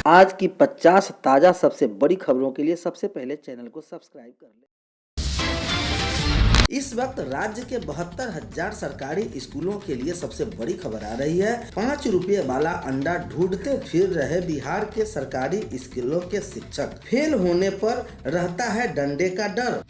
आज की 50 ताज़ा सबसे बड़ी खबरों के लिए सबसे पहले चैनल को सब्सक्राइब कर लें। इस वक्त राज्य के 72,000 सरकारी स्कूलों के लिए सबसे बड़ी खबर आ रही है। 5 रुपये वाला अंडा ढूंढते फिर रहे बिहार के सरकारी स्कूलों के शिक्षक। फेल होने पर रहता है डंडे का डर।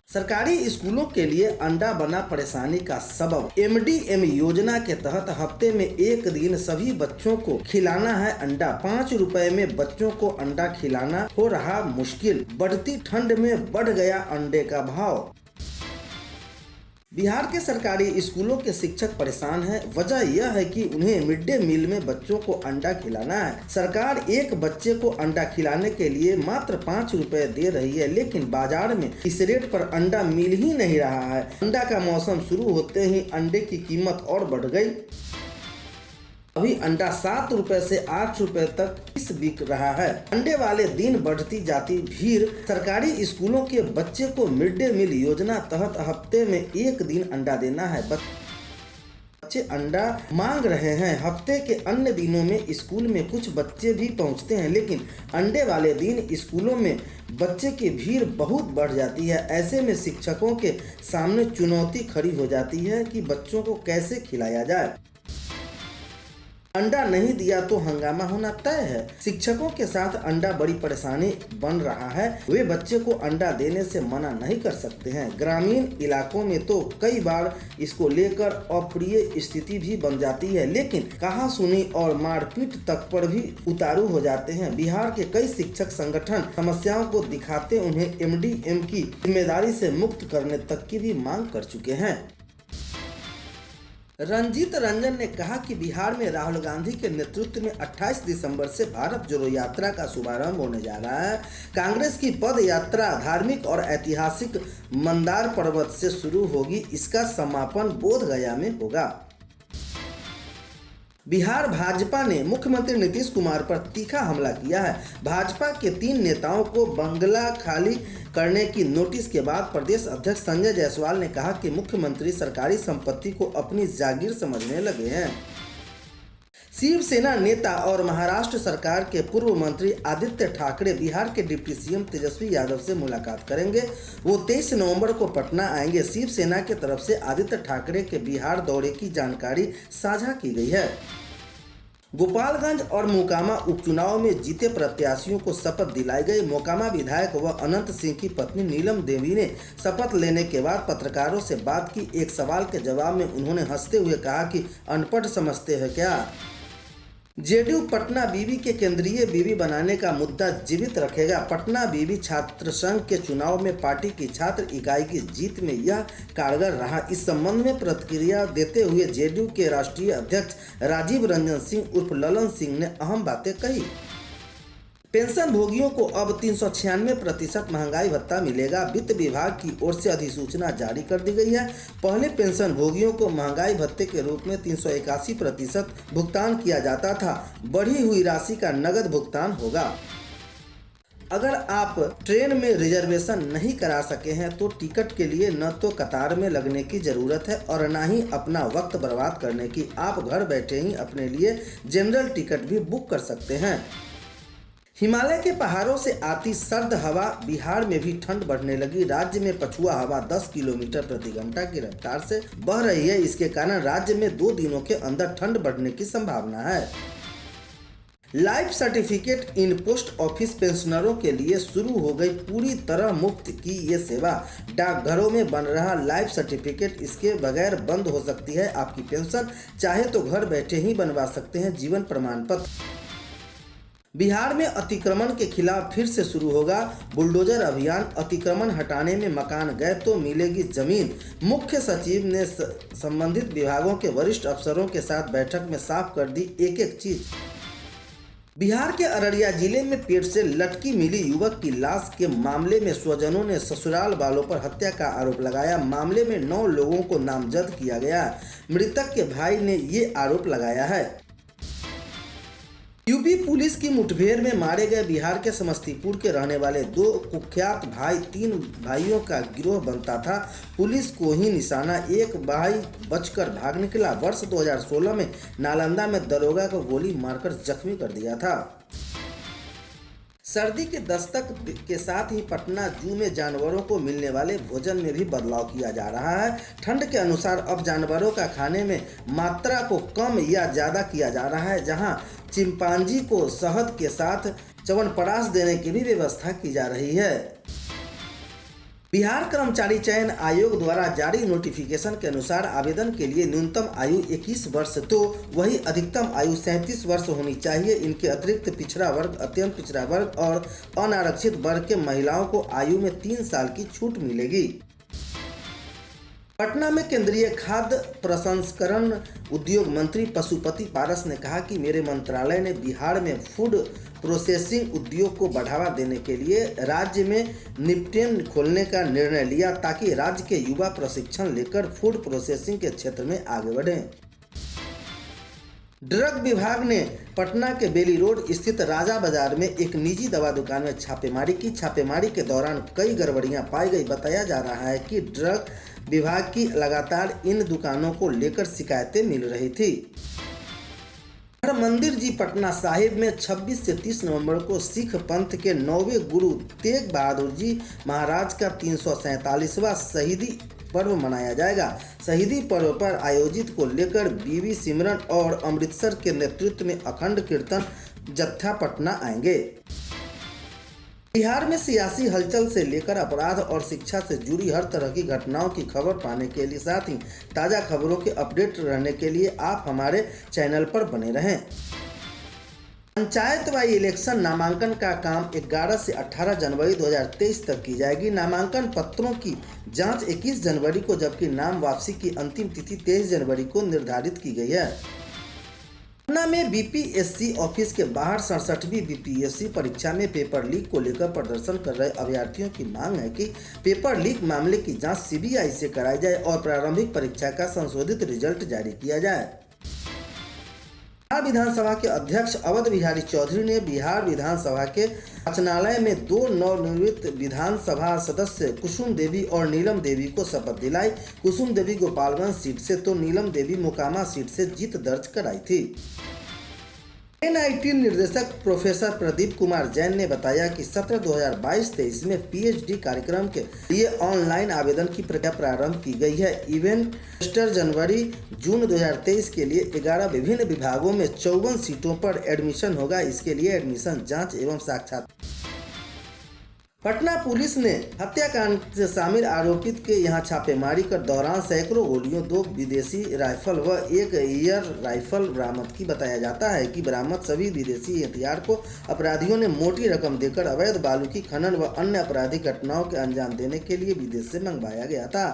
सरकारी स्कूलों के लिए अंडा बना परेशानी का सबब। MDM योजना के तहत हफ्ते में एक दिन सभी बच्चों को खिलाना है अंडा। 5 रुपए में बच्चों को अंडा खिलाना हो रहा मुश्किल। बढ़ती ठंड में बढ़ गया अंडे का भाव। बिहार के सरकारी स्कूलों के शिक्षक परेशान हैं। वजह यह है कि उन्हें मिड डे मील में बच्चों को अंडा खिलाना है। सरकार एक बच्चे को अंडा खिलाने के लिए मात्र 5 रुपए दे रही है, लेकिन बाजार में इस रेट पर अंडा मिल ही नहीं रहा है। अंडा का मौसम शुरू होते ही अंडे की कीमत और बढ़ गई। अभी अंडा 7 रुपए से 8 रुपए तक बिक रहा है। अंडे वाले दिन बढ़ती जाती भीड़। सरकारी स्कूलों के बच्चे को मिड डे मील योजना तहत हफ्ते में एक दिन अंडा देना है। बच्चे अंडा मांग रहे हैं। हफ्ते के अन्य दिनों में स्कूल में कुछ बच्चे भी पहुंचते हैं, लेकिन अंडे वाले दिन स्कूलों में बच्चे की भीड़ बहुत बढ़ जाती है। ऐसे में शिक्षकों के सामने चुनौती खड़ी हो जाती है कि बच्चों को कैसे खिलाया जाए। अंडा नहीं दिया तो हंगामा होना तय है। शिक्षकों के साथ अंडा बड़ी परेशानी बन रहा है। वे बच्चे को अंडा देने से मना नहीं कर सकते हैं। ग्रामीण इलाकों में तो कई बार इसको लेकर अप्रिय स्थिति भी बन जाती है, लेकिन कहा सुनी और मारपीट तक पर भी उतारू हो जाते हैं। बिहार के कई शिक्षक संगठन समस्याओं को दिखाते उन्हें MDM की जिम्मेदारी से मुक्त करने तक की भी मांग कर चुके हैं। रंजीत रंजन ने कहा कि बिहार में राहुल गांधी के नेतृत्व में 28 दिसंबर से भारत जोड़ो यात्रा का शुभारंभ होने जा रहा है। कांग्रेस की पद यात्रा धार्मिक और ऐतिहासिक मंदार पर्वत से शुरू होगी। इसका समापन बोधगया में होगा। बिहार भाजपा ने मुख्यमंत्री नीतीश कुमार पर तीखा हमला किया है। भाजपा के 3 नेताओं को बंगला खाली करने की नोटिस के बाद प्रदेश अध्यक्ष संजय जायसवाल ने कहा कि मुख्यमंत्री सरकारी संपत्ति को अपनी जागीर समझने लगे हैं। शिवसेना नेता और महाराष्ट्र सरकार के पूर्व मंत्री आदित्य ठाकरे बिहार के डिप्टी CM तेजस्वी यादव से मुलाकात करेंगे। वो 23 नवंबर को पटना आएंगे। शिवसेना की तरफ से आदित्य ठाकरे के बिहार दौरे की जानकारी साझा की गई है। गोपालगंज और मोकामा उपचुनाव में जीते प्रत्याशियों को शपथ दिलाई गई। मोकामा विधायक व अनंत सिंह की पत्नी नीलम देवी ने शपथ लेने के बाद पत्रकारों से बात की। एक सवाल के जवाब में उन्होंने हंसते हुए कहा कि अनपढ़ समझते हैं क्या। JDU पटना बीबी के केंद्रीय बीबी बनाने का मुद्दा जीवित रखेगा। पटना बीबी छात्र संघ के चुनाव में पार्टी की छात्र इकाई की जीत में यह कारगर रहा। इस संबंध में प्रतिक्रिया देते हुए JDU के राष्ट्रीय अध्यक्ष राजीव रंजन सिंह उर्फ ललन सिंह ने अहम बातें कही। पेंशन भोगियों को अब 396% महंगाई भत्ता मिलेगा। वित्त विभाग की ओर से अधिसूचना जारी कर दी गई है। पहले पेंशन भोगियों को महंगाई भत्ते के रूप में 381% भुगतान किया जाता था। बढ़ी हुई राशि का नगद भुगतान होगा। अगर आप ट्रेन में रिजर्वेशन नहीं करा सके हैं तो टिकट के लिए न तो कतार में लगने की ज़रूरत है और न ही अपना वक्त बर्बाद करने की। आप घर बैठे ही अपने लिए जनरल टिकट भी बुक कर सकते हैं। हिमालय के पहाड़ों से आती सर्द हवा। बिहार में भी ठंड बढ़ने लगी। राज्य में पछुआ हवा 10 किलोमीटर प्रति घंटा की रफ्तार से बह रही है। इसके कारण राज्य में 2 दिनों के अंदर ठंड बढ़ने की संभावना है। Life certificate in post office पेंशनरों के लिए शुरू हो गई पूरी तरह मुफ्त की ये सेवा। डाकघरों में बन रहा लाइफ सर्टिफिकेट इसके बगैर बंद हो सकती है आपकी पेंशन। चाहे तो घर बैठे ही बनवा सकते हैं जीवन प्रमाण पत्र। बिहार में अतिक्रमण के खिलाफ फिर से शुरू होगा बुलडोजर अभियान। अतिक्रमण हटाने में मकान गए तो मिलेगी जमीन। मुख्य सचिव ने संबंधित विभागों के वरिष्ठ अफसरों के साथ बैठक में साफ कर दी एक चीज। बिहार के अररिया जिले में पेट से लटकी मिली युवक की लाश के मामले में स्वजनों ने ससुराल वालों पर हत्या का आरोप लगाया। मामले में 9 लोगों को नामजद किया गया। मृतक के भाई ने ये आरोप लगाया है। यूपी पुलिस की मुठभेड़ में मारे गए बिहार के समस्तीपुर के रहने वाले 2 कुख्यात भाई 3 भाइयों का गिरोह बनता था। पुलिस को ही निशाना, एक भाई बचकर भाग निकला। वर्ष 2016 में नालंदा में दरोगा को गोली मारकर जख्मी कर दिया था। सर्दी के दस्तक के साथ ही पटना जू में जानवरों को मिलने वाले भोजन में भी बदलाव किया जा रहा है। ठंड के अनुसार अब जानवरों का खाने में मात्रा को कम या ज़्यादा किया जा रहा है। जहां चिंपांजी को शहद के साथ च्यवनप्राश देने की भी व्यवस्था की जा रही है। बिहार कर्मचारी चयन आयोग द्वारा जारी नोटिफिकेशन के अनुसार आवेदन के लिए न्यूनतम आयु 21 वर्ष तो वही अधिकतम आयु 37 वर्ष होनी चाहिए। इनके अतिरिक्त पिछड़ा वर्ग, अत्यंत पिछड़ा वर्ग और अनारक्षित वर्ग के महिलाओं को आयु में 3 साल की छूट मिलेगी। पटना में केंद्रीय खाद्य प्रसंस्करण उद्योग मंत्री पशुपति पारस ने कहा कि मेरे मंत्रालय ने बिहार में फूड प्रोसेसिंग उद्योग को बढ़ावा देने के लिए राज्य में निपटेन खोलने का निर्णय लिया ताकि राज्य के युवा प्रशिक्षण लेकर फूड प्रोसेसिंग के क्षेत्र में आगे बढ़ें। ड्रग विभाग ने पटना के बेली रोड स्थित राजा बाजार में एक निजी दवा दुकान में छापेमारी की। छापेमारी के दौरान कई गड़बड़ियां पाई गई। बताया जा रहा है कि ड्रग विभाग की लगातार इन दुकानों को लेकर शिकायतें मिल रही थी। हरमंदिर जी पटना साहिब में 26 से 30 नवंबर को सिख पंथ के 9वें गुरु तेग बहादुर जी महाराज का 347वां शहीदी पर्व मनाया जाएगा। शहीदी पर्व पर आयोजित को लेकर बीबी सिमरन और अमृतसर के नेतृत्व में अखंड कीर्तन जत्था पटना आएंगे। बिहार में सियासी हलचल से लेकर अपराध और शिक्षा से जुड़ी हर तरह की घटनाओं की खबर पाने के लिए साथ ही ताज़ा खबरों के अपडेट रहने के लिए आप हमारे चैनल पर बने रहें। पंचायत वाई इलेक्शन नामांकन का काम 11 से 18 जनवरी 2023 तक की जाएगी। नामांकन पत्रों की जांच 21 जनवरी को जबकि नाम वापसी की अंतिम तिथि 23 जनवरी को निर्धारित की गई है। पटना में बीपीएससी ऑफिस के बाहर 67वीं बीपीएससी परीक्षा में पेपर लीक को लेकर प्रदर्शन कर रहे अभ्यर्थियों की मांग है कि पेपर लीक मामले की जांच सीबीआई से कराई जाए और प्रारंभिक परीक्षा का संशोधित रिजल्ट जारी किया जाए। बिहार विधानसभा के अध्यक्ष अवध बिहारी चौधरी ने बिहार विधानसभा के वाचनालय में 2 नवनिर्वाचित विधानसभा सदस्य कुसुम देवी और नीलम देवी को शपथ दिलाई। कुसुम देवी गोपालगंज सीट से तो नीलम देवी मोकामा सीट से जीत दर्ज कराई थी। एनआईटी निर्देशक प्रोफेसर प्रदीप कुमार जैन ने बताया कि सत्र 2022-23 में पीएचडी कार्यक्रम के लिए ऑनलाइन आवेदन की प्रक्रिया प्रारंभ की गई है। इवेंट रजिस्टर जनवरी-जून 2023 के लिए 11 विभिन्न विभागों में 54 सीटों पर एडमिशन होगा। इसके लिए एडमिशन जांच एवं साक्षात्कार। पटना पुलिस ने हत्याकांड से शामिल आरोपित के यहां छापेमारी कर दौरान सैकड़ों गोलियों, 2 विदेशी राइफल व 1 एयर राइफल बरामद की। बताया जाता है कि बरामद सभी विदेशी हथियार को अपराधियों ने मोटी रकम देकर अवैध बालू की खनन व अन्य आपराधिक घटनाओं के अंजाम देने के लिए विदेश से मंगवाया गया था।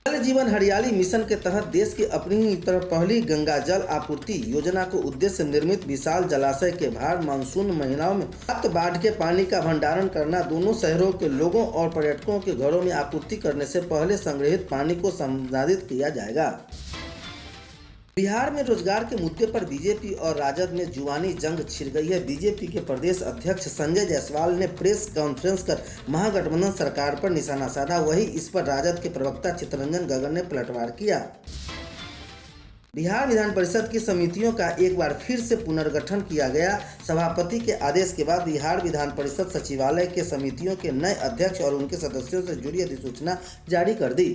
जल जीवन हरियाली मिशन के तहत देश की अपनी ही तरफ पहली गंगा जल आपूर्ति योजना को उद्देश्य निर्मित विशाल जलाशय के बाहर मानसून महीनों में प्राप्त बाढ़ के पानी का भंडारण करना, दोनों शहरों के लोगों और पर्यटकों के घरों में आपूर्ति करने से पहले संग्रहित पानी को संसाधित किया जाएगा। बिहार में रोजगार के मुद्दे पर बीजेपी और राजद में जुबानी जंग छिड़ गई है। बीजेपी के प्रदेश अध्यक्ष संजय जायसवाल ने प्रेस कॉन्फ्रेंस कर महागठबंधन सरकार पर निशाना साधा। वहीं इस पर राजद के प्रवक्ता चित्तरंजन गगन ने पलटवार किया। बिहार विधान परिषद की समितियों का एक बार फिर से पुनर्गठन किया गया। सभापति के आदेश के बाद बिहार विधान परिषद सचिवालय के समितियों के नए अध्यक्ष और उनके सदस्यों से जुड़ी अधिसूचना जारी कर दी।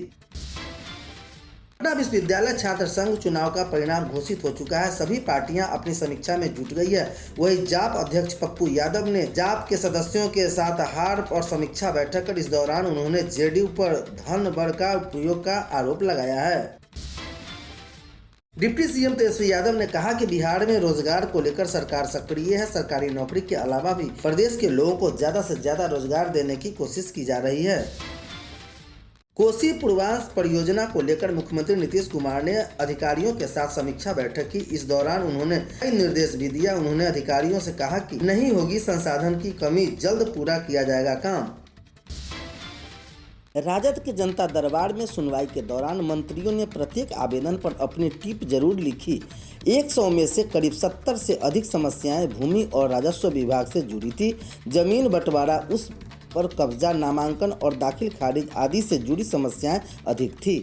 पटना विश्वविद्यालय छात्र संघ चुनाव का परिणाम घोषित हो चुका है। सभी पार्टियां अपनी समीक्षा में जुट गई है। वहीं जाप अध्यक्ष पप्पू यादव ने जाप के सदस्यों के साथ हार और समीक्षा बैठक कर इस दौरान उन्होंने जेडीयू पर धन बल का उपयोग का आरोप लगाया है। डिप्टी सीएम तेजस्वी यादव ने कहा कि बिहार में रोजगार को लेकर सरकार सक्रिय है। सरकारी नौकरी के अलावा भी प्रदेश के लोगों को ज्यादा से ज्यादा रोजगार देने की कोशिश की जा रही है। कोसी पूर्वांश परियोजना को लेकर मुख्यमंत्री नीतीश कुमार ने अधिकारियों के साथ समीक्षा बैठक की। इस दौरान उन्होंने कई निर्देश भी दिया। उन्होंने अधिकारियों से कहा कि नहीं होगी संसाधन की कमी, जल्द पूरा किया जाएगा काम। राजद के जनता दरबार में सुनवाई के दौरान मंत्रियों ने प्रत्येक आवेदन पर अपनी टिप जरूर लिखी। 100 में से करीब 70 से अधिक समस्याएं भूमि और राजस्व विभाग से जुड़ी थी। जमीन बंटवारा, उस पर कब्जा, नामांकन और दाखिल खारिज आदि से जुड़ी समस्याएं अधिक थी।